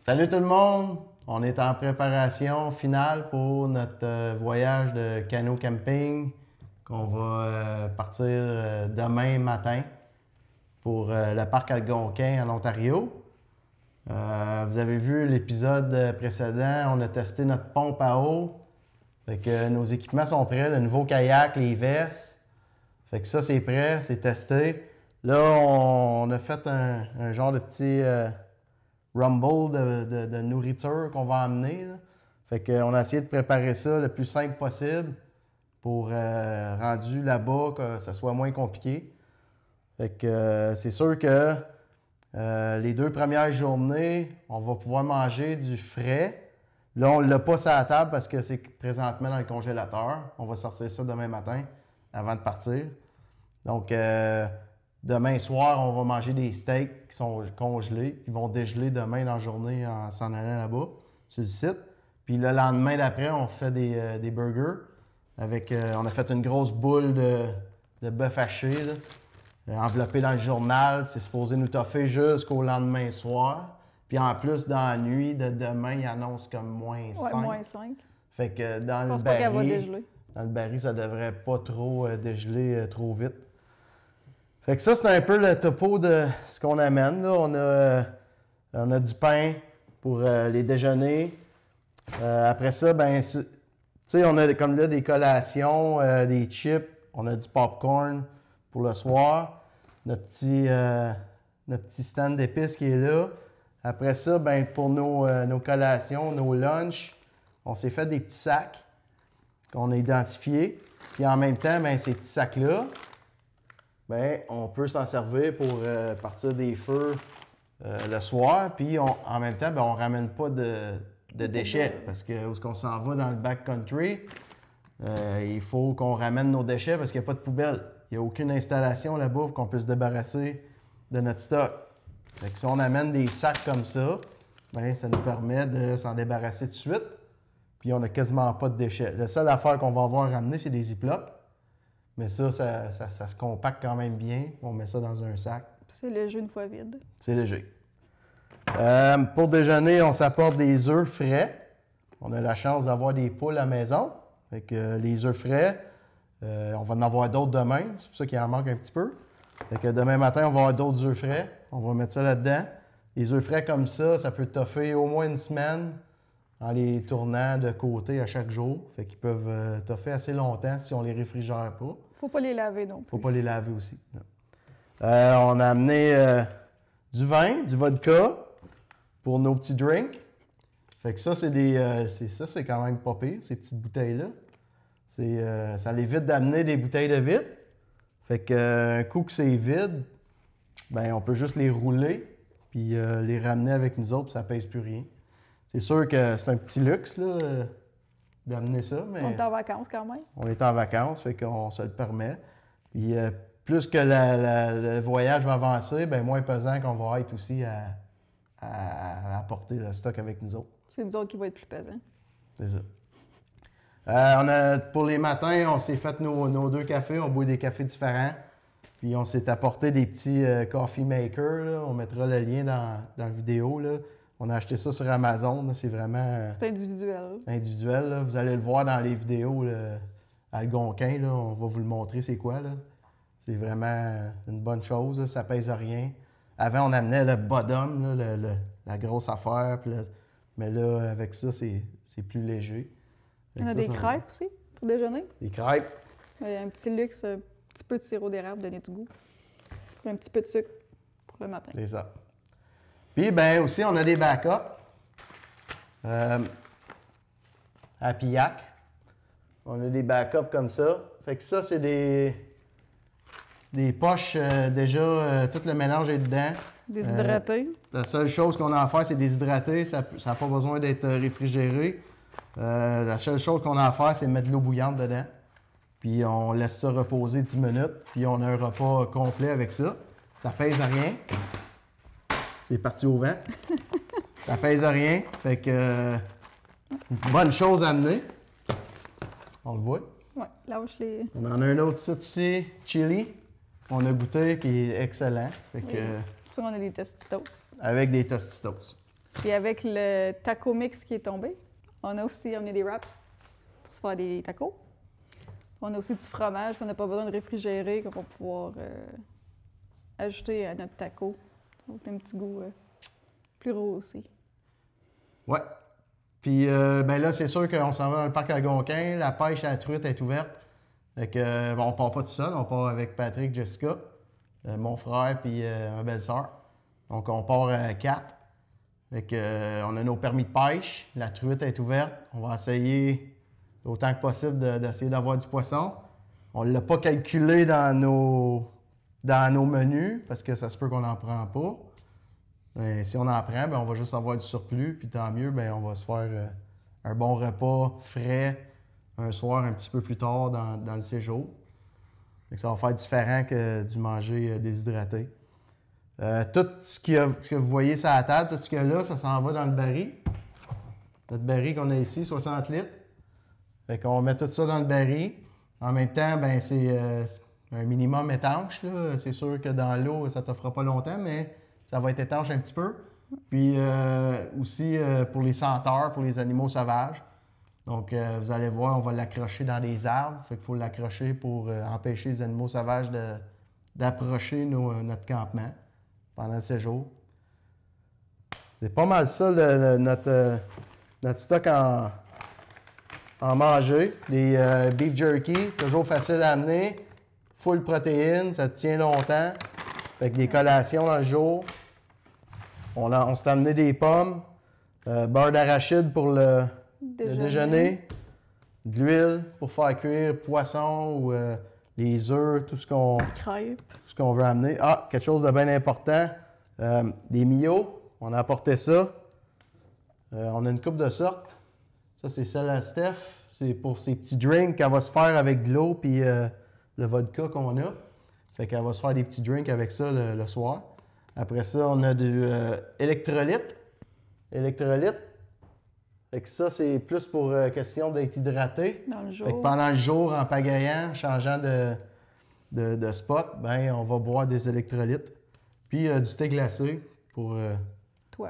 Salut tout le monde! On est en préparation finale pour notre voyage de canot camping qu'on va partir demain matin pour le parc Algonquin en Ontario. Vous avez vu l'épisode précédent, on a testé notre pompe à eau. Fait que nos équipements sont prêts, le nouveau kayak, les vestes. Fait que ça, c'est prêt, c'est testé. Là, on a fait un genre de petit rumble de nourriture qu'on va emmener. Là. Fait qu'on a essayé de préparer ça le plus simple possible pour rendu là-bas, que ça soit moins compliqué. Fait que c'est sûr que les 2 premières journées, on va pouvoir manger du frais. Là, on ne l'a pas sur la table parce que c'est présentement dans le congélateur. On va sortir ça demain matin avant de partir. Donc, demain soir, on va manger des steaks qui sont congelés, qui vont dégeler demain dans la journée en s'en allant là-bas, sur le site. Puis le lendemain d'après, on fait des burgers. On a fait une grosse boule de bœuf haché, là, enveloppé dans le journal. C'est supposé nous toffer jusqu'au lendemain soir. Puis en plus, dans la nuit de demain, il annonce comme moins 5. Ouais, moins 5. Fait que dans Je le pense pas qu'elle va baril, dégeler. dans le baril, ça devrait pas trop dégeler trop vite. Fait que ça, c'est un peu le topo de ce qu'on amène. Là. On a du pain pour les déjeuners. Après ça, ben, tu sais, on a comme là des collations, des chips, on a du popcorn pour le soir. Notre petit stand d'épices qui est là. Après ça, ben, pour nos collations, nos lunchs, on s'est fait des petits sacs qu'on a identifiés. Puis en même temps, ben, ces petits sacs-là, ben, on peut s'en servir pour partir des feux le soir. Puis en même temps, ben, on ne ramène pas de déchets parce que où est-ce qu'on s'en va dans le backcountry, il faut qu'on ramène nos déchets parce qu'il n'y a pas de poubelle. Il n'y a aucune installation là-bas pour qu'on puisse se débarrasser de notre stock. Fait que si on amène des sacs comme ça, bien, ça nous permet de s'en débarrasser tout de suite. Puis on n'a quasiment pas de déchets. La seule affaire qu'on va avoir ramené, c'est des ziplocs. Mais ça se compacte quand même bien. On met ça dans un sac. C'est léger une fois vide. C'est léger. Pour déjeuner, on s'apporte des œufs frais. On a la chance d'avoir des poules à la maison. Fait que les œufs frais, on va en avoir d'autres demain. C'est pour ça qu'il en manque un petit peu. Fait que demain matin, on va avoir d'autres œufs frais. On va mettre ça là-dedans. Les œufs frais comme ça peut toffer au moins une semaine en les tournant de côté à chaque jour. Fait qu'ils peuvent toffer assez longtemps si on les réfrigère pas. Faut pas les laver non plus. Faut pas les laver aussi. On a amené du vin, du vodka pour nos petits drinks. Fait que ça, c'est quand même pas pire, ces petites bouteilles-là. Ça l'évite d'amener des bouteilles de vide. Fait que un coup que c'est vide, ben on peut juste les rouler puis les ramener avec nous autres, puis ça pèse plus rien. C'est sûr que c'est un petit luxe là, d'amener ça, mais On est en vacances quand même. on est en vacances, fait qu'on se le permet. Puis plus que le voyage va avancer, ben moins pesant qu'on va être aussi à apporter le stock avec nous autres. C'est nous autres qui va être plus pesants. C'est ça. Pour les matins, on s'est fait nos 2 cafés. On boit des cafés différents. Puis on s'est apporté des petits coffee makers. Là. On mettra le lien dans la vidéo. Là. On a acheté ça sur Amazon. Là. C'est vraiment C'est individuel. individuel. Là. Vous allez le voir dans les vidéos là, Algonquin. Là. On va vous le montrer c'est quoi. Là. C'est vraiment une bonne chose. Là. Ça pèse rien. Avant, on amenait le bottom, là, la grosse affaire. Mais là, avec ça, c'est plus léger. On a des crêpes aussi pour déjeuner. Des crêpes. Un petit luxe, un petit peu de sirop d'érable, donner du goût. Puis un petit peu de sucre pour le matin. C'est ça. Puis, ben aussi, on a des backups. À Pillac. On a des backups comme ça. Fait que ça, c'est des poches déjà, tout le mélange est dedans. Déshydraté. La seule chose qu'on a à faire, c'est déshydrater. Ça n'a pas besoin d'être réfrigéré. La seule chose qu'on a à faire, c'est mettre de l'eau bouillante dedans. Puis on laisse ça reposer 10 minutes. Puis on a un repas complet avec ça. Ça pèse à rien. C'est parti au vent. Ça pèse à rien. Fait que une bonne chose à amener. On le voit. Oui, lâche les. On en a un autre site aussi, chili. On a goûté, puis il est excellent. Fait que, C'est pour ça qu'on a des Tostitos. avec des Tostitos. Puis avec le taco mix qui est tombé, on a aussi amené des wraps pour se faire des tacos. On a aussi du fromage qu'on n'a pas besoin de réfrigérer, qu'on va pouvoir ajouter à notre taco. Donc, un petit goût plus rehaussé. Ouais. Puis ben là, c'est sûr qu'on s'en va dans le parc Algonquin. La pêche à la truite est ouverte. Fait que, bon, on part pas tout seul, on part avec Patrick, Jessica, mon frère puis ma belle-sœur. Donc on part à 4. Fait que, on a nos permis de pêche. La truite est ouverte. On va essayer autant que possible d'essayer d'avoir du poisson. On ne l'a pas calculé dans nos menus parce que ça se peut qu'on n'en prend pas. Mais si on en prend, ben on va juste avoir du surplus. Puis tant mieux, ben on va se faire un bon repas frais un soir un petit peu plus tard dans le séjour. Fait que ça va faire différent que du manger déshydraté. Tout ce que vous voyez sur la table, tout ce qu'il y a là, ça s'en va dans le baril. Notre baril qu'on a ici, 60 litres. Fait qu'on met tout ça dans le baril. En même temps, ben c'est un minimum étanche, là. C'est sûr que dans l'eau, ça ne t'offrira pas longtemps, mais ça va être étanche un petit peu. Puis aussi pour les senteurs, pour les animaux sauvages. Donc, vous allez voir, on va l'accrocher dans des arbres. Fait qu'il faut l'accrocher pour empêcher les animaux sauvages d'approcher notre campement pendant le séjour. C'est pas mal ça, notre stock en manger. Les beef jerky, toujours facile à amener. Full protéines, ça tient longtemps. Fait que des collations dans le jour. On s'est amené des pommes, beurre d'arachide pour le déjeuner, de l'huile pour faire cuire poisson ou les œufs, tout ce qu'on veut amener. Ah, quelque chose de bien important, des Mio, on a apporté ça. On a une coupe de sortes. Ça, c'est celle à Steph. C'est pour ses petits drinks qu'elle va se faire avec de l'eau puis le vodka qu'on a. Fait qu'elle va se faire des petits drinks avec ça le soir. Après ça, on a du électrolyte. Fait que ça, c'est plus pour question d'être hydraté. Dans le jour. Fait que pendant le jour, en pagayant, changeant de spot, ben on va boire des électrolytes. Puis du thé glacé pour toi.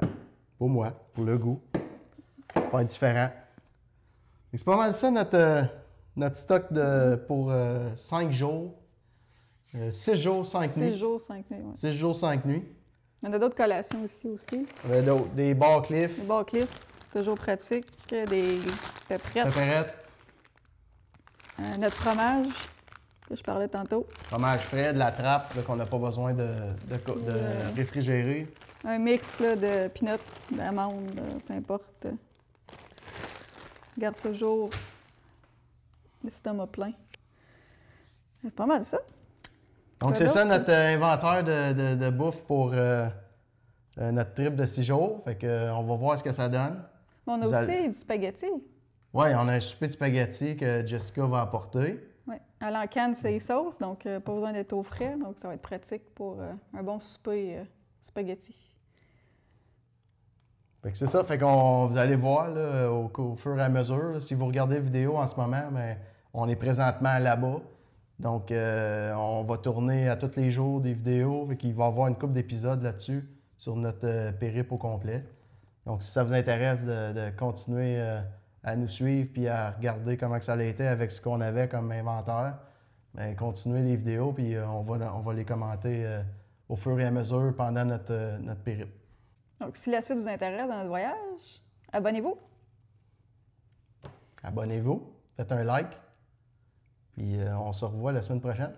Pour moi, pour le goût. Faire différent. C'est pas mal ça notre stock pour 5 jours. 6 jours, 5 nuits. 6 jours, 5 nuits, oui. 6 jours, 5 nuits. On a d'autres collations aussi. On a d'autres, des bar Cliff. Des bar Cliff, toujours pratique. Des pepperettes. Notre fromage, que je parlais tantôt. Fromage frais, de la trappe, qu'on n'a pas besoin de réfrigérer. Un mix là, de peanuts, d'amandes, peu importe. Garde toujours l'estomac plein. C'est pas mal ça. Donc, c'est ça notre inventaire de bouffe pour notre trip de 6 jours. Fait que, on va voir ce que ça donne. On a aussi du spaghetti. Oui, on a un souper de spaghetti que Jessica va apporter. Oui. Elle en canne ses sauces, donc pas besoin d'être au frais. Donc, ça va être pratique pour un bon souper spaghetti. Fait que c'est ça. Fait qu'on vous allez voir là, au fur et à mesure. Là, si vous regardez la vidéo en ce moment, bien, on est présentement là-bas. Donc, on va tourner à tous les jours des vidéos. Fait qu'il va y avoir une couple d'épisodes là-dessus sur notre périple au complet. Donc, si ça vous intéresse de continuer à nous suivre puis à regarder comment que ça a été avec ce qu'on avait comme inventaire, bien, continuez les vidéos puis on va les commenter au fur et à mesure pendant notre périple. Donc, si la suite vous intéresse dans notre voyage, abonnez-vous. Abonnez-vous, faites un like, puis on se revoit la semaine prochaine.